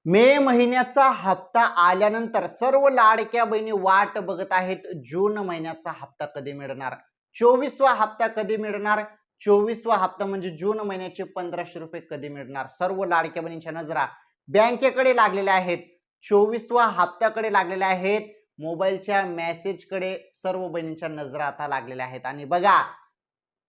मे महिन्याचा हप्ता आल्यानंतर सर्व लाडक्या बहिणी वाट बघत आहेत जून महिन्याचा हप्ता कधी मिळणार, 24वा हप्ता कधी मिळणार, 24वा हप्ता म्हणजे जून महिन्याचे 1500 रुपये कधी मिळणार। सर्व लाडक्या बहिणींच्या नजरा बँकेकडे लागलेल्या आहेत, 24वा हप्त्याकडे लागलेल्या आहेत, मोबाईलच्या मेसेजकडे सर्व बहिणींच्या नजरा आता लागलेल्या आहेत। आणि बघा,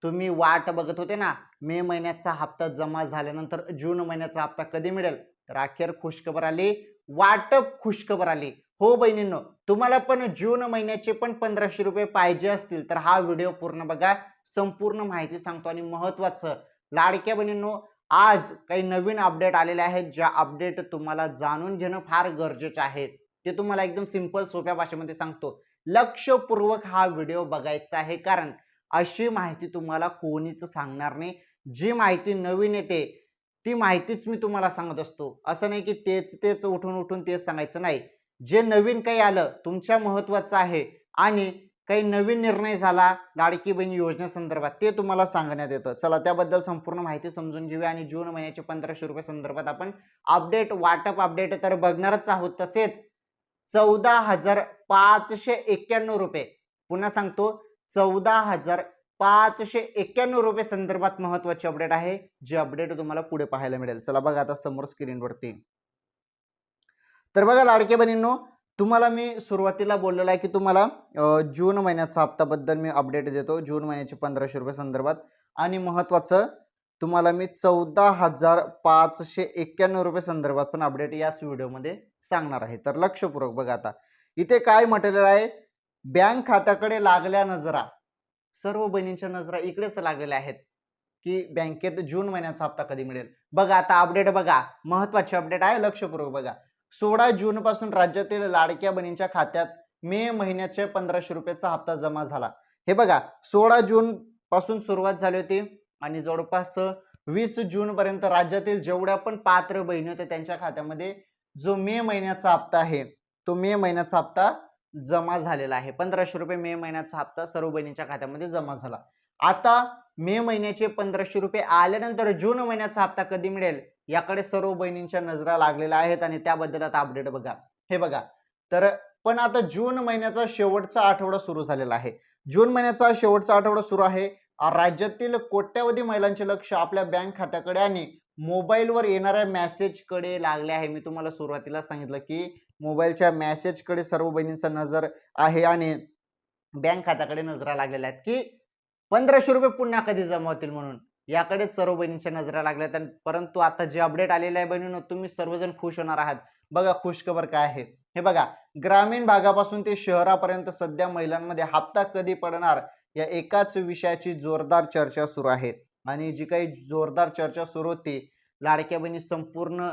तुम्ही वाट बघत होते ना, मे महिन्याचा हप्ता जमा झाल्यानंतर जून महिन्याचा हप्ता कधी मिळेल, तर अखेर खुशखबर आली, वाटप खुशखबर आली। हो बहिणींनो, तुम्हाला पण जून महिन्याचे पण 1500 रुपये पाहिजे असतील तर हा व्हिडिओ पूर्ण बघा, संपूर्ण माहिती सांगतो। आणि महत्त्वाचं लाडक्या बहिणींनो, आज काही नवीन अपडेट आलेले आहेत, ज्या अपडेट तुम्हाला जाणून घेणं फार गरजेचं आहे। ते तुम्हाला एकदम सिंपल सोप्या भाषेमध्ये सांगतो, लक्षपूर्वक हा व्हिडिओ बघायचा आहे, कारण अशी माहिती तुम्हाला कोणीच सांगणार नाही। जी माहिती नवीन येते ती माहितीच मी तुम्हाला सांगत असतो, असं नाही की तेच तेच उठून तेच सांगायचं नाही। जे नवीन काही आलं तुमच्या महत्त्वाचं आहे आणि काही नवीन निर्णय झाला लाडकी बहीण योजनेसंदर्भात ते तुम्हाला सांगण्यात येतं। चला त्याबद्दल संपूर्ण माहिती समजून घेऊया आणि जून महिन्याचे 1500 रुपये संदर्भात आपण अपडेट, वाटप अपडेट तर बघणारच आहोत। तसेच 14,591 रुपये, पुन्हा सांगतो 14,591 रुपये संदर्भात महत्वाचे अपडेट आहे, जे अपडेट तुम्हाला पुढे पाहायला मिळेल। चला बघा आता समोर स्क्रीनवरती। तर बघा लाडके बहिणींनो, तुम्हाला मी सुरुवातीला बोललेलं आहे की तुम्हाला जून महिन्याचा हप्त्याबद्दल मी अपडेट देतो, जून महिन्याचे 1500 रुपये संदर्भात। आणि महत्वाचं तुम्हाला मी 14,591 रुपये संदर्भात पण अपडेट याच व्हिडिओमध्ये सांगणार आहे। तर लक्षपूर्वक बघा, आता इथे काय म्हटलेलं आहे, बँक खात्याकडे लागल्या नजरा, सर्व बहिणींच्या नजरा इकडेच लागलेल्या आहेत की बँकेत जून महिन्याचा हप्ता कधी मिळेल। बघा आता अपडेट बघा, महत्वाचे अपडेट आहे, लक्षपूर्वक बघा। 16 जून पासून राज्यातील लाडक्या बहिणींच्या खात्यात मे महिन्याचे 1500 रुपयाचा हप्ता जमा झाला। हे बघा, 16 जून पासून सुरुवात झाली होती आणि जवळपास 20 जून पर्यंत राज्यातील जेवढ्या पण पात्र बहिणी होत्या त्यांच्या खात्यामध्ये जो मे महिन्याचा हप्ता आहे तो मे महिन्याचा हप्ता जमा झालेला आहे। 1500 रुपये मे महिन्याचा हप्ता सर्व बहिणींच्या खात्यामध्ये जमा झाला। आता मे महिन्याचे 1500 रुपये आल्यानंतर जून महिन्याचा हप्ता कधी मिळेल याकडे सर्व बहिणींच्या नजरा लागलेल्या आहेत आणि त्याबद्दल आता अपडेट बघा। हे बघा, तर पण आता जून महिन्याचा शेवटचा आठवडा सुरू झालेला आहे, जून महिन्याचा शेवटचा आठवडा सुरू आहे। राज्यातील कोट्यावधी महिलांचे लक्ष आपल्या बँक खात्याकडे आणि मोबाईलवर येणाऱ्या मेसेजकडे लागले आहे। मी तुम्हाला सुरुवातीला सांगितलं की मोबाईलच्या मेसेजकडे सर्व बहिणींचा नजर आहे आणि बँक खात्याकडे नजरा लागलेल्या आहेत की 1500 रुपये पुन्हा कधी जमा होतील म्हणून, याकडेच सर्व बहिणींच्या नजरा लागल्यात। परंतु आता जे अपडेट आलेले आहे बहिणींनो, तुम्ही सर्वजण खुश होणार आहात। बघा खुशखबर काय आहे, हे बघा, ग्रामीण भागापासून ते शहरापर्यंत सध्या महिलांमध्ये हप्ता कधी पडणार या एकाच विषयाची जोरदार चर्चा सुरू आहे। आणि जी काही जोरदार चर्चा सुरू होती, लाडक्या बहिणी संपूर्ण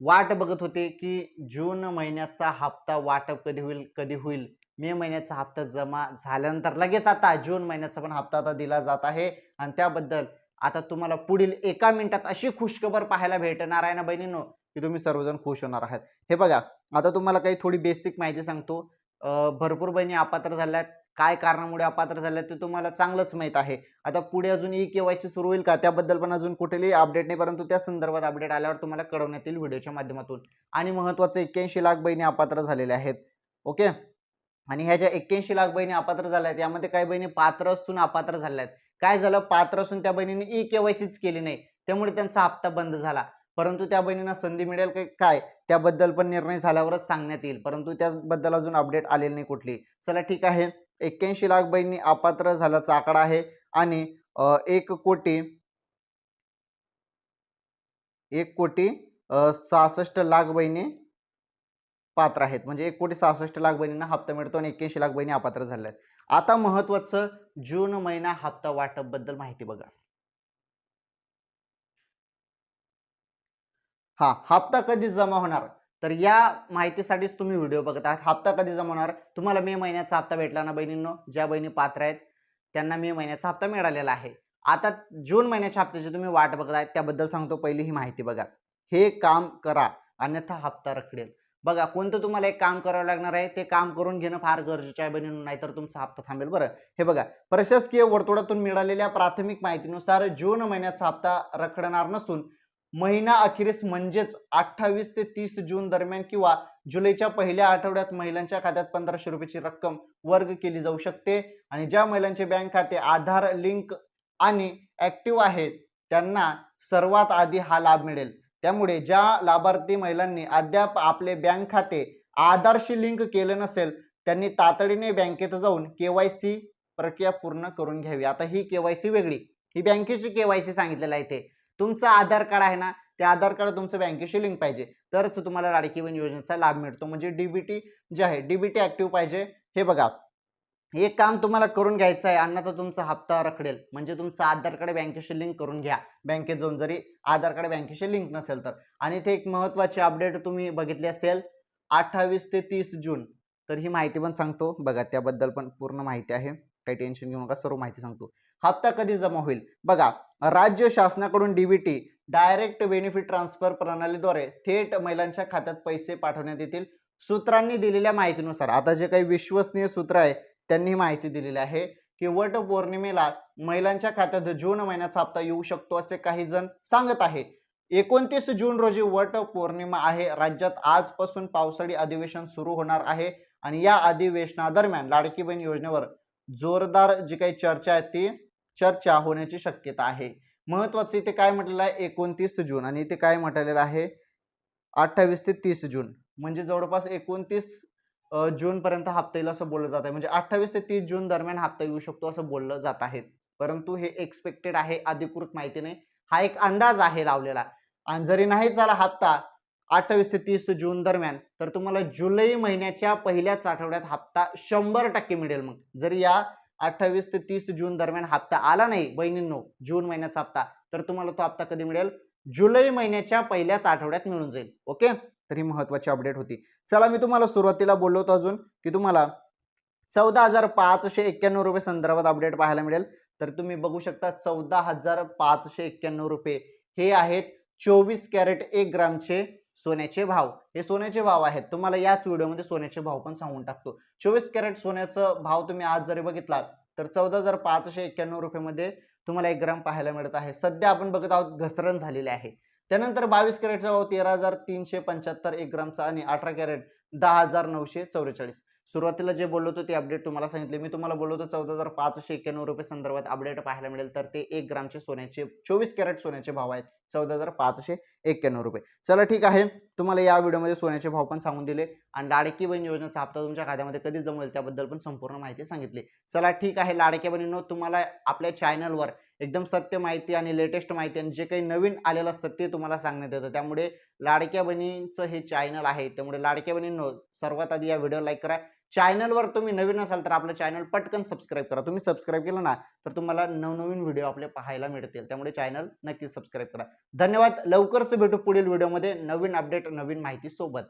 वाट बघत होते की जून महिन्याचा हप्ता वाटप कधी होईल। मे महिन्याचा हप्ता जमा झाल्यानंतर लगेच आता जून महिन्याचा पण हप्ता आता दिला जात आहे आणि त्याबद्दल आता तुम्हाला पुढील एका मिनिटात अशी खुशखबर पाहायला भेटणार आहे ना बहिणींनो, की तुम्ही सर्वजण खुश होणार आहात। हे बघा, आता तुम्हाला काही थोडी बेसिक माहिती सांगतो। भरपूर बहिणी अपात्र झाल्यात, काय कारणामुळे अपात्र झाल्यात ते तुम्हाला चांगलंच माहित आहे। आता पुढे अजून ई-केवायसी सुरू होईल का त्याबद्दल पण अजून कुठेही अपडेट नाही, परंतु त्या संदर्भात अपडेट आल्यावर तुम्हाला कळवण्यात येईल व्हिडिओच्या माध्यमातून। आणि महत्त्वाचं 81 लाख बहिणी अपात्र झालेल्या आहेत, ओके। आणि ह्या ज्या 81 लाख बहिणी अपात्र झाल्या आहेत यामध्ये काही बहिणी पात्र असून अपात्र झाल्या आहेत। काय झालं, पात्र असून त्या बहिणींनी ई-केवायसीच केली नाही, त्यामुळे त्यांचा हप्ता बंद झाला। परंतु त्या बहिणींना संधी मिळेल काय त्याबद्दल पण निर्णय झाल्यावरच सांगण्यात येईल, परंतु त्याबद्दल अजून अपडेट आलेली नाही कुठली। चला ठीक आहे, 81 लाख बहिणी अपात्र झाल्याचा आकडा आहे आणि 1,66,00,000 बहिणी पात्र आहेत, म्हणजे 1,66,00,000 बहिणींना हप्ता मिळतो आणि 81 लाख बहिणी अपात्र झाल्या आहेत। आता महत्त्वाचं जून महिना हप्ता वाटप बद्दल माहिती बघा। हप्ता कधी जमा होणार, तर या माहितीसाठीच तुम्ही व्हिडिओ बघत आहात। हप्ता कधी जमा होणार, तुम्हाला मे महिन्याचा हप्ता भेटला ना बहिणींनो, ज्या बहिणी पात्र आहेत त्यांना मे महिन्याचा हप्ता मिळालेला आहे। आता जून महिन्याच्या हप्त्याची तुम्ही वाट बघत आहात त्याबद्दल सांगतो। पहिली ही माहिती बघा, हे काम करा अन्यथा हप्ता रखडेल। बघा, कोणतं तुम्हाला एक काम करावं लागणार आहे, ते काम करून घेणं फार गरजेचं आहे बहिणींनो, नाहीतर तुमचा हप्ता थांबेल। बरं, हे बघा, प्रशासकीय वर्तुळातून मिळालेल्या प्राथमिक माहितीनुसार जून महिन्याचा हप्ता रखडणार नसून महिना अखेरीस म्हणजेच 28 ते 30 जून दरम्यान किंवा जुलैच्या पहिल्या आठवड्यात महिलांच्या खात्यात 1500 रुपयाची रक्कम वर्ग केली जाऊ शकते. आणि ज्या महिलांचे बँक खाते आधार लिंक आणि ऍक्टिव्ह आहेत त्यांना सर्वात आधी हा लाभ मिळेल. त्यामुळे ज्या लाभार्थी महिलांनी अद्याप आपले बँक खाते आधारशी लिंक केले नसेल त्यांनी तातडीने बँकेत जाऊन केवायसी प्रक्रिया पूर्ण करून घ्यावी. आता ही केवायसी वेगळी, ही बँकेची केवायसी सांगितलेलं आहे. ते तुमचं आधार कार्ड आहे ना, ते आधार कार्ड तुमचं बँकेशी लिंक पाहिजे तरच तुम्हाला लाडकी बहीण योजनेचा लाभ मिळतो. म्हणजे डीबीटी जे आहे डीबीटी ऍक्टिव्ह पाहिजे. हे बघा, एक काम तुम्हाला करून घ्यायचं आहे, अन्यथा तुमचा हप्ता रखडेल. म्हणजे तुमचं आधार कार्ड बँकेशी लिंक करून घ्या बँकेत जाऊन, जरी आधार कार्ड बँकेशी लिंक नसेल तर. आणि ते एक महत्वाची अपडेट तुम्ही बघितली असेल 28 ते 30 जून, तर ही माहिती पण सांगतो बघा, त्याबद्दल पण पूर्ण माहिती आहे, काही टेन्शन घेऊ नका, सर्व माहिती सांगतो. हप्ता कधी जमा होईल बघा, राज्य शासनाकडून डीबीटी डायरेक्ट बेनिफिट ट्रान्सफर प्रणालीद्वारे थेट महिलांच्या खात्यात पैसे पाठवण्यात येतील. सूत्रांनी दिलेल्या माहितीनुसार, आता जे काही विश्वसनीय सूत्र आहे त्यांनी माहिती दिलेली आहे की वट पौर्णिमेला महिलांच्या खात्यात जून महिन्याचा हप्ता येऊ शकतो असे काही जण सांगत आहे. 29 जून रोजी वट पौर्णिमा आहे. राज्यात आजपासून पावसाळी अधिवेशन सुरू होणार आहे आणि या अधिवेशनादरम्यान लाडकी बहीण योजनेवर जोरदार जी काही चर्चा आहे ती चर्चा होण्याची शक्यता आहे. महत्वाचं इथे काय म्हटलेलं आहे 29 जून आणि इथे काय म्हटलेलं आहे 28 ते 30 जून, म्हणजे जवळपास 29 जून पर्यंत हप्ता येईल असं बोललं जात आहे. म्हणजे 28 ते 30 जून दरम्यान हप्ता येऊ शकतो असं बोललं जात आहे. परंतु हे एक्सपेक्टेड आहे, अधिकृत माहिती नाही, हा एक अंदाज आहे लावलेला. आणि जरी नाही झाला हप्ता 28 ते 30 जून दरम्यान तर तुम्हाला जुलै महिन्याच्या पहिल्याच आठवड्यात हप्ता 100% मिळेल. मग जरी या 28 ते 30 जून दरम्यान हप्ता आला नाही बहिणींनो जून महिन्याचा हप्ता, तर तुम्हाला तो हप्ता कधी मिळेल, जुलै महिन्याच्या पहिल्याच आठवड्यात मिळून जाईल. ओके, तर ही महत्वाची अपडेट होती. चला, मी तुम्हाला सुरुवातीला बोललो होतो अजून की तुम्हाला 14,591 रुपये संदर्भात अपडेट पाहायला मिळेल. तर तुम्ही बघू शकता 14,591 रुपये हे आहेत 24 कॅरेट 1 ग्रामचे सोन्याचे भाव. हे सोन्याचे भाव आहेत. तुम्हाला याच व्हिडिओमध्ये सोन्याचे भाव पण सांगून टाकतो. 24 कॅरेट सोन्याचा भाव तुम्ही आज जरी बघितला तर 14,591 रुपये मध्ये तुम्हाला 1 ग्राम पाहायला मिळत आहे. सध्या आपण बघत आहोत घसरण झालेली आहे. त्यानंतर 22 कॅरेटचा भाव 13,375 1 ग्रामचा आणि 18 कॅरेट 10,944. सुरुवातीला जे बोललो होतो ते अपडेट तुम्हाला सांगितले. मी तुम्हाला बोललो होतो 14,591 रुपये संदर्भात अपडेट पाहायला मिळेल. तर ते 1 ग्रामचे सोन्याचे 24 कॅरेट सोन्याचे भाव आहेत 14,591 रुपये. चला ठीक आहे, तुम्हाला या व्हिडिओमध्ये सोन्याचे भाव पण सांगून दिले आणि लाडकी बहीण योजनेचा हप्ता तुमच्या खात्यामध्ये कधी जमा होईल त्याबद्दल पण संपूर्ण माहिती सांगितली. चला ठीक आहे, लाडक्या बहिणींनो, तुम्हाला आपल्या चॅनलवर एकदम सत्य माहिती आणि लेटेस्ट माहिती आणि जे काही नवीन आलेलं असतं ते तुम्हाला सांगण्यात येतं. त्यामुळे लाडक्या बहिणींचं हे चॅनल आहे, त्यामुळे लाडक्या बहिणींनो सर्वात आधी या व्हिडिओ लाईक करा. चॅनलवर तुम्ही नवीन असाल तर आपलं चॅनल पटकन सबस्क्राईब करा. तुम्ही सबस्क्राईब केलं ना तर तुम्हाला नवनवीन व्हिडिओ आपले पाहायला मिळतील. त्यामुळे चॅनल नक्की सबस्क्राईब करा. धन्यवाद. लवकरच भेटू पुढील व्हिडिओमध्ये नवीन अपडेट नवीन माहिती सोबत.